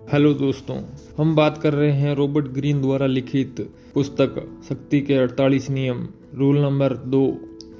Hello दोस्तों, हम बात कर रहे हैं रॉबर्ट ग्रीन द्वारा लिखित पुस्तक शक्ति के 48 नियम। रूल नंबर 2,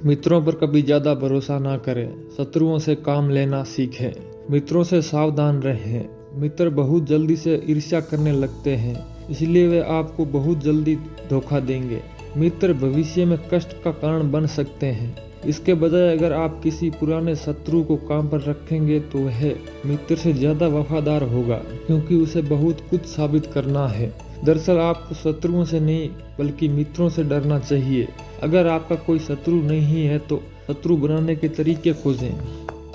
मित्रों पर कभी ज्यादा भरोसा ना करें, शत्रुओं से काम लेना सीखें। मित्रों से सावधान रहें। मित्र बहुत जल्दी से ईर्ष्या करने लगते हैं, इसलिए वे आपको बहुत जल्दी धोखा देंगे। मित्र भविष्य में कष्ट का कारण बन सकते हैं। इसके बजाय अगर आप किसी पुराने शत्रु को काम पर रखेंगे तो वह मित्र से ज्यादा वफादार होगा, क्योंकि उसे बहुत कुछ साबित करना है। दरअसल आपको शत्रुओं से नहीं बल्कि मित्रों से डरना चाहिए। अगर आपका कोई शत्रु नहीं है तो शत्रु बनाने के तरीके खोजें।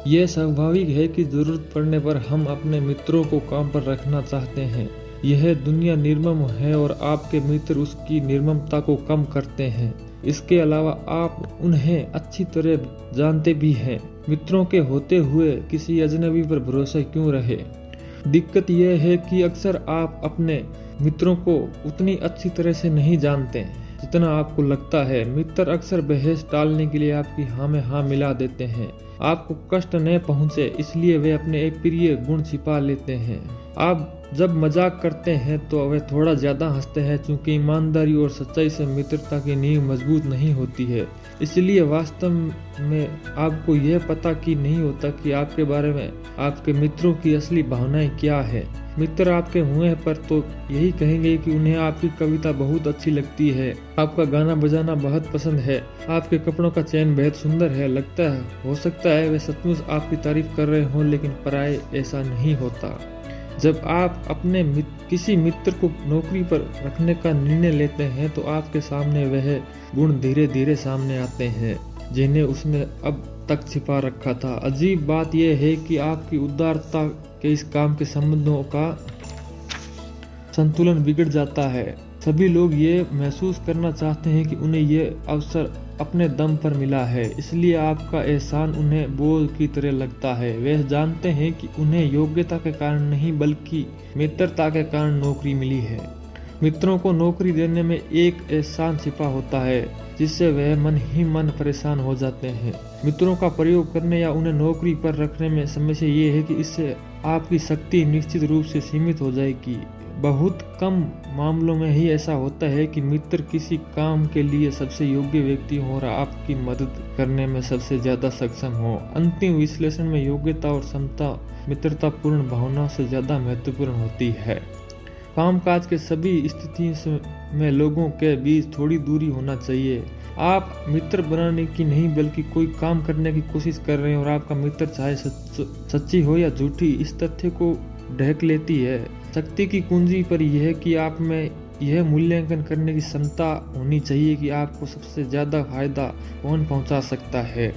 यह स्वाभाविक है कि जरूरत पड़ने पर हम अपने मित्रों को काम पर रखना चाहते हैं। यह दुनिया निर्मम है और आपके मित्र उसकी निर्ममता को कम करते हैं। इसके अलावा आप उन्हें अच्छी तरह जानते भी हैं। मित्रों के होते हुए किसी अजनबी पर भरोसा क्यों रहे? दिक्कत यह है कि अक्सर आप अपने मित्रों को उतनी अच्छी तरह से नहीं जानते जितना आपको लगता है। मित्र अक्सर बहस टालने के लिए आपकी हाँ में हाँ मिला देते हैं। आपको कष्ट न पहुंचे इसलिए वे अपने एक प्रिय गुण छिपा लेते हैं। आप जब मजाक करते हैं तो वे थोड़ा ज्यादा हंसते हैं, क्योंकि ईमानदारी और सच्चाई से मित्रता की नींव मजबूत नहीं होती है। इसलिए वास्तव में आपको यह पता कि नहीं होता कि आपके बारे में आपके मित्रों की असली भावनाएं क्या है। मित्र आपके हुए पर तो यही कहेंगे कि उन्हें आपकी कविता बहुत अच्छी लगती है, आपका गाना बजाना बहुत पसंद है, आपके कपड़ों का चयन बेहद सुंदर है। लगता है हो सकता है वे सचमुच आपकी तारीफ कर रहे हों, लेकिन पराये ऐसा नहीं होता। जब आप अपने किसी मित्र को नौकरी पर रखने का निर्णय लेते हैं तो आपके सामने वह गुण धीरे धीरे सामने आते हैं जिन्हें उसने अब तक छिपा रखा था। अजीब बात यह है कि आपकी उदारता के इस काम के संबंधों का संतुलन बिगड़ जाता है। सभी लोग ये महसूस करना चाहते हैं कि उन्हें यह अवसर अपने दम पर मिला है, इसलिए आपका एहसान उन्हें बोझ की तरह लगता है। वे जानते हैं कि उन्हें योग्यता के कारण नहीं बल्कि मित्रता के कारण नौकरी मिली है। मित्रों को नौकरी देने में एक एहसान छिपा होता है जिससे वह मन ही मन परेशान हो जाते हैं। मित्रों का प्रयोग करने या उन्हें नौकरी पर रखने में समस्या ये है कि इससे आपकी शक्ति निश्चित रूप से सीमित हो जाएगी। बहुत कम मामलों में ही ऐसा होता है कि मित्र किसी काम के लिए सबसे योग्य व्यक्ति हो और आपकी मदद करने में सबसे ज्यादा सक्षम हो। अंतिम विश्लेषण में योग्यता और क्षमता मित्रतापूर्ण भावना से ज्यादा महत्वपूर्ण होती है। कामकाज के सभी स्थितियों में लोगों के बीच थोड़ी दूरी होना चाहिए। आप मित्र बनाने की नहीं बल्कि कोई काम करने की कोशिश कर रहे हैं और आपका मित्र चाहे सच्ची हो या झूठी इस तथ्य को ढक लेती है। शक्ति की कुंजी पर यह है कि आप में यह मूल्यांकन करने की क्षमता होनी चाहिए कि आपको सबसे ज्यादा फायदा कौन पहुंचा सकता है।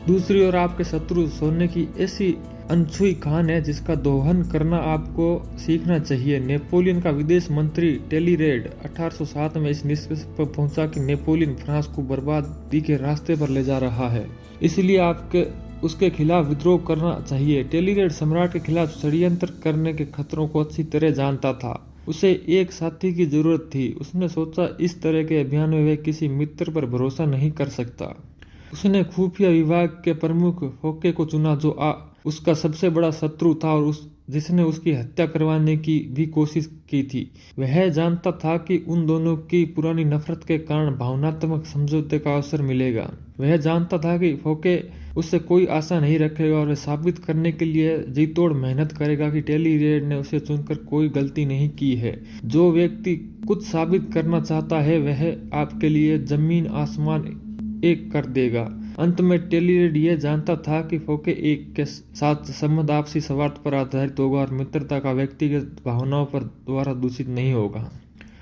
दूसरी ओर आपके शत्रु सोने की ऐसी अनछुई खान है जिसका दोहन करना आपको सीखना चाहिए। नेपोलियन का विदेश मंत्री टेलीरेड 1807 में इस निष्कर्ष पर पहुंचा कि नेपोलियन फ्रांस को बर्बादी के रास्ते पर ले जा रहा है, इसलिए आपके उसके खिलाफ विद्रोह करना चाहिए। टेलीरेड सम्राट के खिलाफ षड्यंत्र करने के खतरों को अच्छी तरह जानता था। उसे एक साथी की जरूरत थी। उसने सोचा इस तरह के अभियान में वह किसी मित्र पर भरोसा नहीं कर सकता। उसने खुफिया विभाग के प्रमुख फोके को चुना जो उसका सबसे बड़ा शत्रु था और जिसने उसकी हत्या करवाने की भी कोशिश की थी। वह जानता था कि उन दोनों की पुरानी नफरत के कारण भावनात्मक समझौते का अवसर मिलेगा। वह जानता था कि फोके उससे कोई आशा नहीं रखेगा और वह साबित करने के लिए जी तोड़ मेहनत करेगा कि टेलीरेड ने उसे चुनकर कोई गलती नहीं की है। जो व्यक्ति कुछ साबित करना चाहता है वह आपके लिए जमीन आसमान एक कर देगा। अंत में टेलीरेड यह जानता था कि फोके एक के साथ संबंध आपसी स्वार्थ पर आधारित होगा और मित्रता का व्यक्तिगत भावनाओं पर द्वारा दूषित नहीं होगा।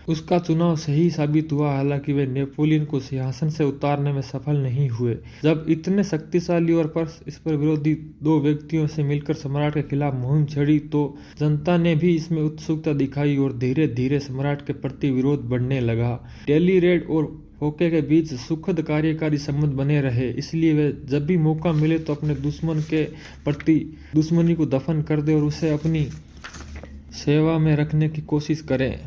उसका चुनाव सही साबित हुआ, हालांकि वे नेपोलियन को सिंहासन से उतारने में सफल नहीं हुए। जब इतने शक्तिशाली और परस्पर विरोधी दो व्यक्तियों से मिलकर सम्राट के खिलाफ मुहिम छेड़ी तो जनता ने भी इसमें उत्सुकता दिखाई और धीरे धीरे सम्राट के प्रति विरोध बढ़ने लगा। टेलीरेड और फोके के बीच सुखद कार्यकारी संबंध बने रहे, इसलिए वे जब भी मौका मिले तो अपने दुश्मन के प्रति दुश्मनी को दफन कर दे और उसे अपनी सेवा में रखने की कोशिश करें।